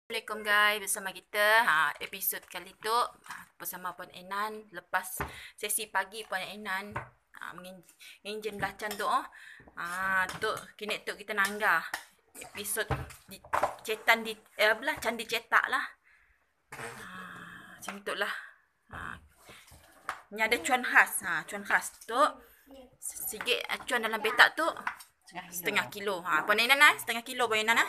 Assalamualaikum guys, bersama kita episod kali tu bersama Puan Enan. Lepas sesi pagi Puan Enan menginjin belacan tu tu kini tu kita nangga episod di cetan di belacan dicetak lah. Macam tu lah. Ni ada cuan khas. Cuan khas tu sikit cuan dalam petak tu setengah kilo. Puan Enan setengah kilo Puan Enan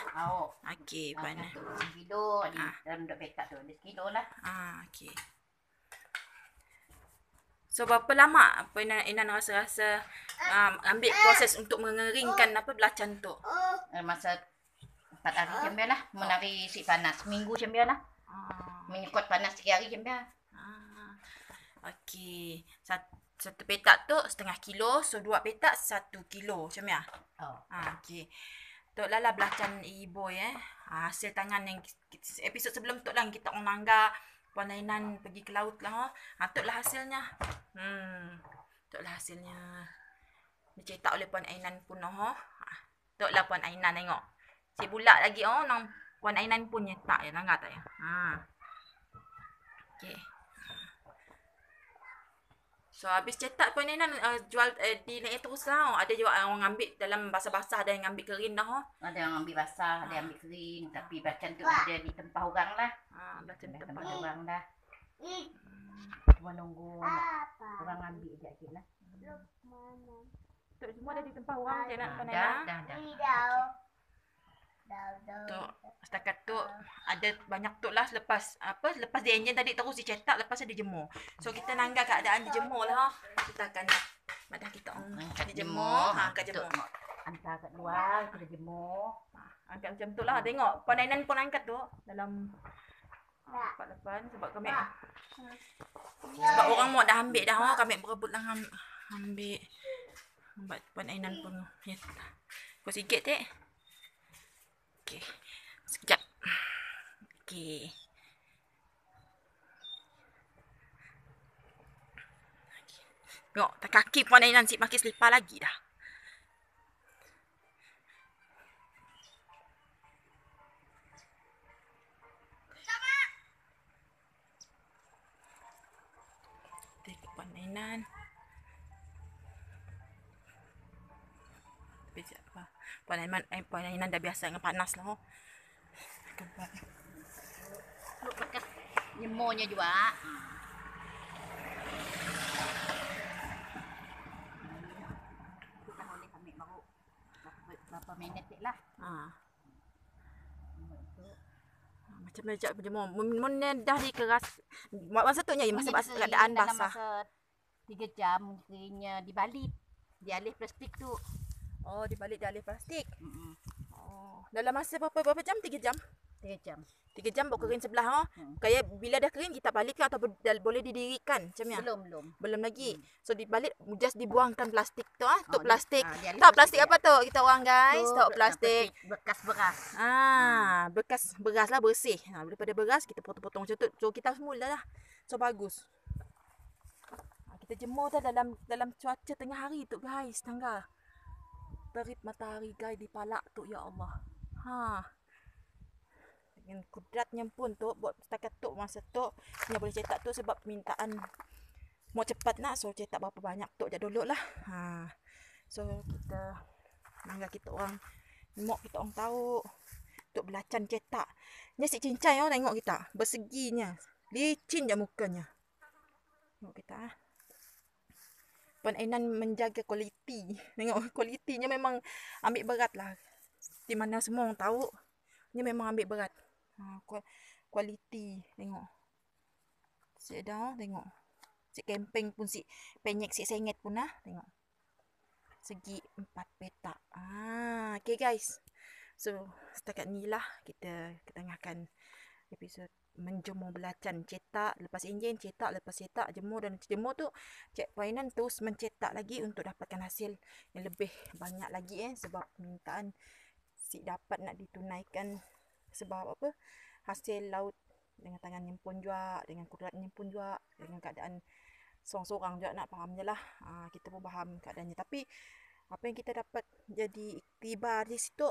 Okey, Puan Enan. Kilo dalam duk petak tu. Ada sekilo lah. Okey. So berapa lama Puan Enan rasa ambil proses untuk mengeringkan belacan tu? Masa 4 hari macam biar lah. Menari si panas. Minggu macam biar lah. Menyekut panas 3 hari macam biar. Okey. Satu petak tu setengah kilo. So 2 petak 1 kilo macam ya? Okey. Tok lah belacan ibu hasil tangan yang episod sebelum tok lah kita orang nangga Puan Enan pergi ke laut lah. Tok lah hasilnya. Tok lah hasilnya. Dicetak oleh Puan Enan pun tok lah Puan Enan tengok. Si bulat lagi nang Puan Enan pun nyetak ya nangga tak ya. Okey. So habis cetak Puan Enan jual di naik terus lah. Ada juga orang ambil dalam basah-basah, ada yang ambil kering dah. Ada yang ambil basah, ada yang ambil kering. Tapi belacan tu ada di tempah orang lah. Belacan tempah orang dah. Cuma nunggu orang ambil je lah. Tok semua dah di tempat orang je nak Puan Enan. Dah. Tok setakat tu ada banyak tok lah lepas di enjin tadi terus dicetak, lepas dia dijemur. So kita nangga keadaan dijemur lah. Kita akan madah kita dijemur, kat jemur. Hantar kat luar, kita jemur. Angkat macam tu lah. Tengok Puan Enan pun angkat tu dalam depan sebab kami sebab orang mau dah ambil dah kami berebut lah ambil. Puan Enan pun kau sikit tak? Okey. Sekejap. Okey. Tengok, kaki Puan Enan pakai selipar lagi dah. Tengok Puan Enan. Puan Enan dah biasa dengan panas lah. Lu bekas jemurnya juga. Kita boleh ambil baru berapa minit lah. Macam macam berjemur. Mun dah dikeras. Masa tu masa keadaan basah. Masa 3 jam keringnya dibalit. Dialih plastik tu. Oh, dibalik di alih plastik. Dalam masa berapa jam? 3 jam? 3 jam. 3 jam baru kering sebelah Kayak bila dah kering kita balikkan atau boleh didirikan macam ni? Belum lagi. So dibalik just dibuangkan plastik tu tok plastik. Tahu plastik apa tu kita orang guys? Tok plastik bekas beras. Bekas beras lah bersih. Daripada beras kita potong-potong macam tu. So kita semula lah. So bagus. Kita jemur dah dalam cuaca tengah hari tu guys, tangga. Terik matahari guys di palak tu ya Allah. Dengan kudratnya pun tu buat setakat tu masa tu dia boleh cetak tu sebab permintaan mau cepat nak, so cetak berapa banyak tu je dulu lah. So kita mangga kita orang tahu tok belacan cetak. Nya si cincai tengok kita berseginya. Licin je mukanya. Tengok kita Puan Enan menjaga kualiti. Tengok kualitinya memang ambil berat lah. Di mana semua orang tahu. Dia memang ambil berat. Kualiti. Tengok. Si dah tengok. Si camping pun si penyek si sengit pun tengok. Segi 4 petak. Okay guys. So setakat ni lah kita ketengahkan episod menjemur belacan, cetak, lepas enjin, cetak, lepas cetak, jemur, dan jemur tu Puan Enan terus mencetak lagi untuk dapatkan hasil yang lebih banyak lagi sebab permintaan si dapat nak ditunaikan sebab hasil laut dengan tangannya pun juga, dengan kudratnya pun juga, dengan keadaan seorang-seorang juga nak faham je lah. Kita pun faham keadaannya, tapi apa yang kita dapat jadi iktibar di situ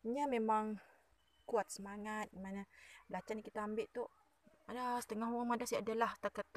nya memang kuat semangat. Mana belacan kita ambil tu, ada setengah orang madas adalah takat tu